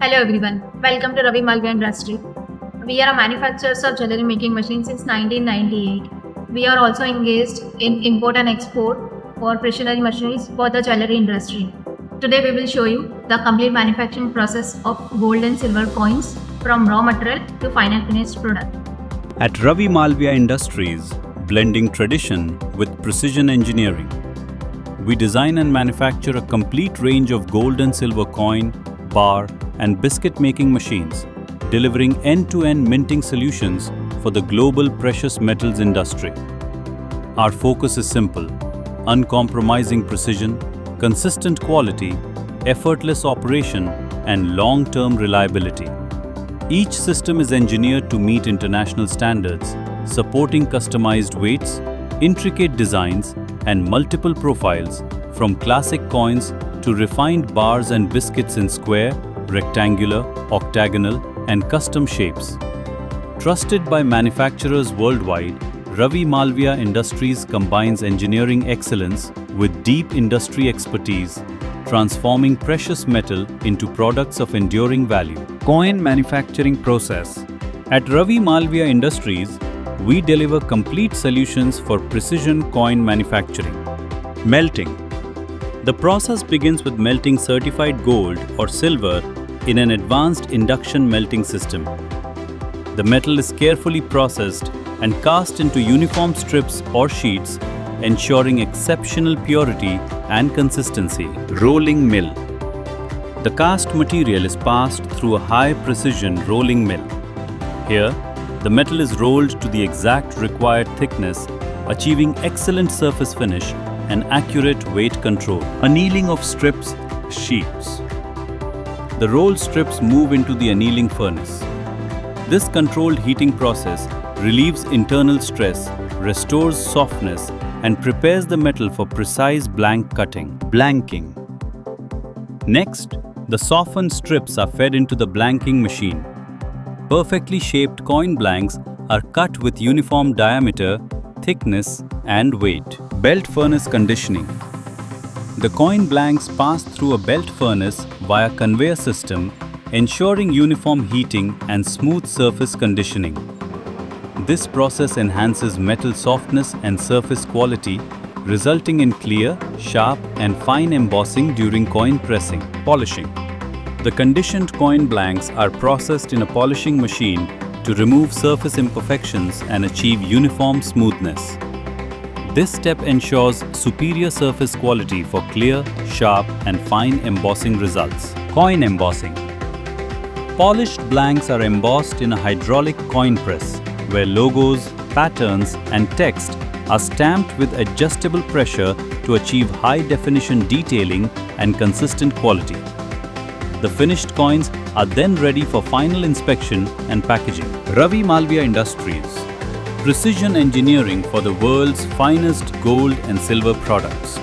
Hello everyone, welcome to Ravi Malviya Industries. We are a manufacturers of jewelry making machines since 1998. We are also engaged in import and export for precision machineries for the jewelry industry. Today we will show you the complete manufacturing process of gold and silver coins from raw material to final finished product. At Ravi Malviya Industries, blending tradition with precision engineering, we design and manufacture a complete range of gold and silver coin, bar, and biscuit making machines, delivering end-to-end minting solutions for the global precious metals industry. Our focus is simple: uncompromising precision, consistent quality, effortless operation, and long-term reliability. Each system is engineered to meet international standards, supporting customized weights, intricate designs, and multiple profiles, from classic coins to refined bars and biscuits in square, rectangular, octagonal, and custom shapes. Trusted by manufacturers worldwide, Ravi Malviya Industries combines engineering excellence with deep industry expertise, transforming precious metal into products of enduring value. Coin manufacturing process. At Ravi Malviya Industries, we deliver complete solutions for precision coin manufacturing. Melting. The process begins with melting certified gold or silver in an advanced induction melting system. The metal is carefully processed and cast into uniform strips or sheets, ensuring exceptional purity and consistency. Rolling mill. The cast material is passed through a high-precision rolling mill. Here, the metal is rolled to the exact required thickness, achieving excellent surface finish and accurate weight control. Annealing of strips, sheets. The rolled strips move into the annealing furnace. This controlled heating process relieves internal stress, restores softness, and prepares the metal for precise blank cutting. Blanking. Next, the softened strips are fed into the blanking machine. Perfectly shaped coin blanks are cut with uniform diameter, thickness, and weight. Belt furnace conditioning. The coin blanks pass through a belt furnace via conveyor system, ensuring uniform heating and smooth surface conditioning. This process enhances metal softness and surface quality, resulting in clear, sharp, and fine embossing during coin pressing. Polishing. The conditioned coin blanks are processed in a polishing machine to remove surface imperfections and achieve uniform smoothness. This step ensures superior surface quality for clear, sharp, and fine embossing results. Coin embossing. Polished blanks are embossed in a hydraulic coin press, where logos, patterns, and text are stamped with adjustable pressure to achieve high-definition detailing and consistent quality. The finished coins are then ready for final inspection and packaging. Ravi Malviya Industries. Precision engineering for the world's finest gold and silver products.